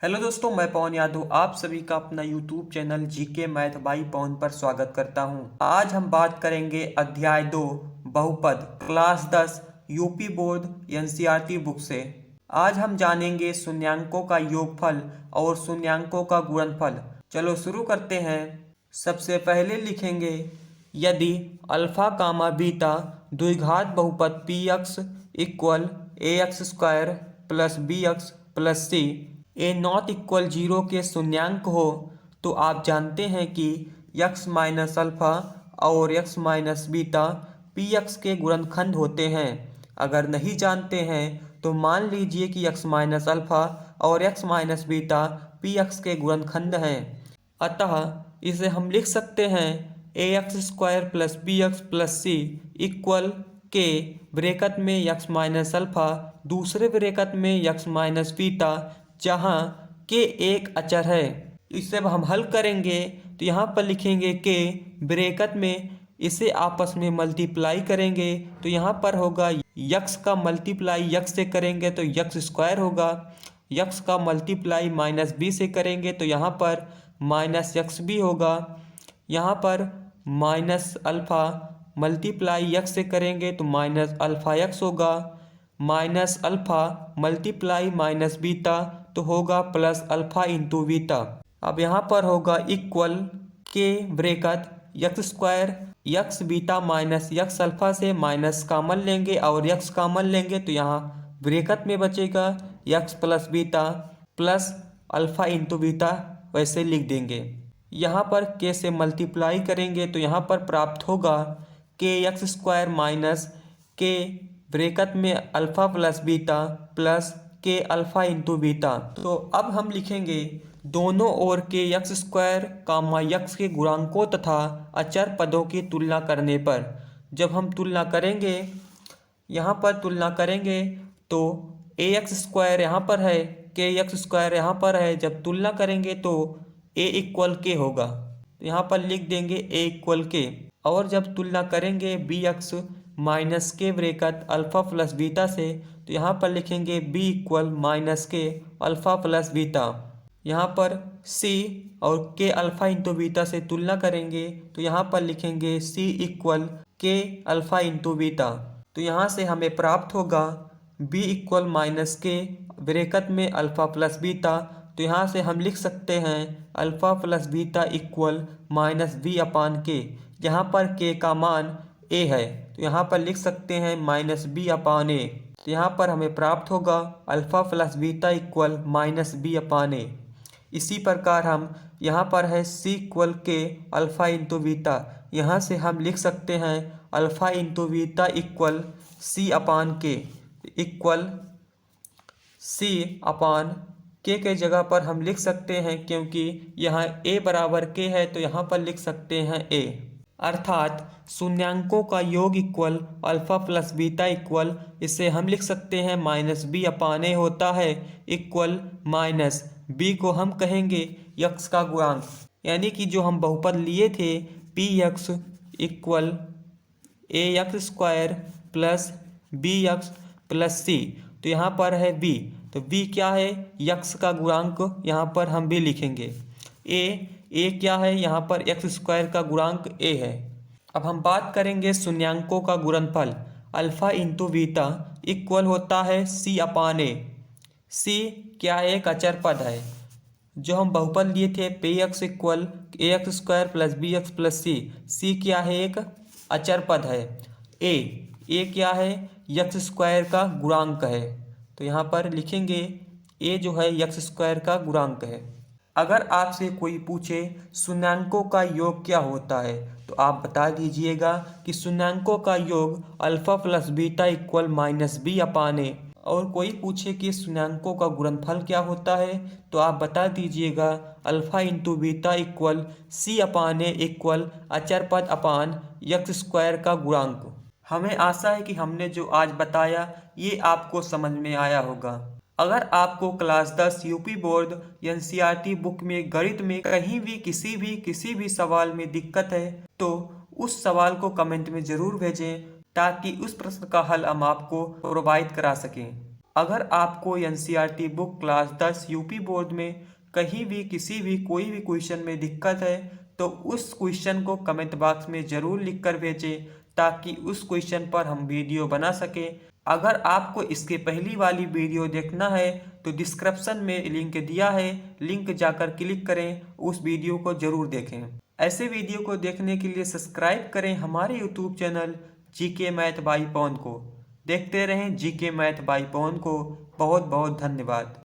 Hello दोस्तों, मैं पवन यादव आप सभी का अपना YouTube channel GK math by Pawan पर स्वागत करता हूं। आज हम बात करेंगे अध्याय 2 बहुपद class 10 UP board NCERT book से। आज हम जानेंगे शून्यांकों का योगफल और शून्यांकों का गुणनफल। चलो शुरू करते हैं। सबसे पहले लिखेंगे यदि अल्फा कामा बीटा द्विघात बहुपद p x equal a x square plus b x plus c a not equal zero के शून्यांक हो तो आप जानते हैं कि यक्स माइनस अल्फा और x minus beta p x के गुणनखंड होते हैं। अगर नहीं जानते हैं तो मान लीजिए कि यक्स माइनस अल्फा और x minus beta p x के गुणनखंड हैं। अतः इसे हम लिख सकते हैं a x square plus b x plus c equal k bracket में यक्स माइनस अल्फा दूसरे ब्रैकेट में यक्स माइनस बीटा जहाँ के एक अचर है। इसे अब हम हल करेंगे तो यहाँ पर लिखेंगे के ब्रैकेट में इसे आपस में मल्टीप्लाई करेंगे तो यहाँ पर होगा यक्स का मल्टीप्लाई यक्स से करेंगे तो यक्स स्क्वायर होगा। यक्स का मल्टीप्लाई माइनस बी से करेंगे तो यहाँ पर माइनस यक्स भी होगा। यहाँ पर माइनस अल्फ़ा मल्टीप्लाई यक्स से करेंगे तो माइनस अल्फ़ा यक्स होगा। Minus alpha multiply minus beta तो होगा प्लस अल्फ़ा इंटू बीटा। अब यहाँ पर होगा equal k bracket x square x beta minus x alpha से माइनस कॉमन लेंगे और यक्स कॉमन लेंगे तो यहाँ ब्रैकेट में बचेगा x plus beta plus alpha into beta वैसे लिख देंगे। यहाँ पर के से मल्टीप्लाई करेंगे तो यहाँ पर प्राप्त होगा के x square minus k bracket में अल्फ़ा प्लस बीटा प्लस के अल्फ़ा इंटू बीटा। तो अब हम लिखेंगे दोनों ओर के यक्स स्क्वायर कामा यक्स के गुणांकों तथा अचर पदों की तुलना करने पर। जब हम तुलना करेंगे यहाँ पर तुलना करेंगे तो ए एक्स स्क्वायर यहाँ पर है के एक्स स्क्वायर यहाँ पर है। जब तुलना करेंगे तो ए इक्वल के होगा तो यहाँ पर लिख देंगे ए इक्वल के। और जब तुलना करेंगे B x minus k bracket alpha plus beta से तो यहाँ पर लिखेंगे बी इक्वल माइनस के अल्फ़ा प्लस बीटा। यहाँ पर सी और के अल्फ़ा इंटू बीटा से तुलना करेंगे तो यहाँ पर लिखेंगे c equal k alpha into beta. तो यहाँ से हमें प्राप्त होगा b equal minus k bracket में अल्फ़ा प्लस बीटा। तो यहाँ से हम लिख सकते हैं alpha plus beta equal minus b upon k. यहाँ पर के का मान ए है तो यहाँ पर लिख सकते हैं माइनस बी अपान ए। तो यहाँ पर हमें प्राप्त होगा alpha plus beta equal minus b upon a. इसी प्रकार हम यहाँ पर है c equal k alpha into beta. यहाँ से हम लिख सकते हैं alpha into beta equal c upon k equal c upon के जगह पर हम लिख सकते हैं क्योंकि यहाँ ए बराबर के है तो यहाँ पर लिख सकते हैं ए। अर्थात शून्यांकों का योग equal alpha plus beta equal इसे हम लिख सकते हैं माइनस बी अपान ए होता है इक्वल माइनस बी को हम कहेंगे यक्स का गुणांक। यानी कि जो हम बहुपद लिए थे p x equal a x square plus b x plus c. तो यहाँ पर है बी तो बी क्या है यक्स का गुणांक। यहाँ पर हम भी लिखेंगे ए क्या है यहाँ पर एक्स स्क्वायर का गुणांक ए है। अब हम बात करेंगे शून्यांकों का गुणनफल अल्फ़ा इंटू बीटा इक्वल होता है सी अपान ए। सी क्या है एक अचर पद है। जो हम बहुपद लिए थे p x equal a x square plus b x plus c. C क्या है एक अचर पद है। ए क्या है यक्स स्क्वायर का गुणांक है तो यहाँ पर लिखेंगे ए जो है यक्स स्क्वायर का गुणांक है। अगर आपसे कोई पूछे शून्यांकों का योग क्या होता है तो आप बता दीजिएगा कि शून्यांकों का योग alpha plus beta equal minus b upon a. और कोई पूछे कि शून्यांकों का गुणनफल क्या होता है तो आप बता दीजिएगा alpha into beta equal c upon a equal अचर पद अपान यक्स स्क्वायर का गुणांक। हमें आशा है कि हमने जो आज बताया ये आपको समझ में आया होगा। अगर आपको class 10 UP board NCERT book में गणित में कहीं भी किसी भी सवाल में दिक्कत है तो उस सवाल को कमेंट में ज़रूर भेजें ताकि उस प्रश्न का हल हम आपको प्रोवाइड करा सकें। अगर आपको NCERT book class 10 UP board में कहीं भी किसी भी कोई भी क्वेश्चन में दिक्कत है तो उस क्वेश्चन को कमेंट बॉक्स में ज़रूर लिख कर भेजें ताकि उस क्वेश्चन पर हम वीडियो बना सकें। अगर आपको इसके पहली वाली वीडियो देखना है तो डिस्क्रिप्शन में लिंक दिया है, लिंक जाकर क्लिक करें, उस वीडियो को ज़रूर देखें। ऐसे वीडियो को देखने के लिए सब्सक्राइब करें हमारे YouTube channel GK math by Pawan को। देखते रहें जीके मैथ बाई पवन को। बहुत बहुत धन्यवाद।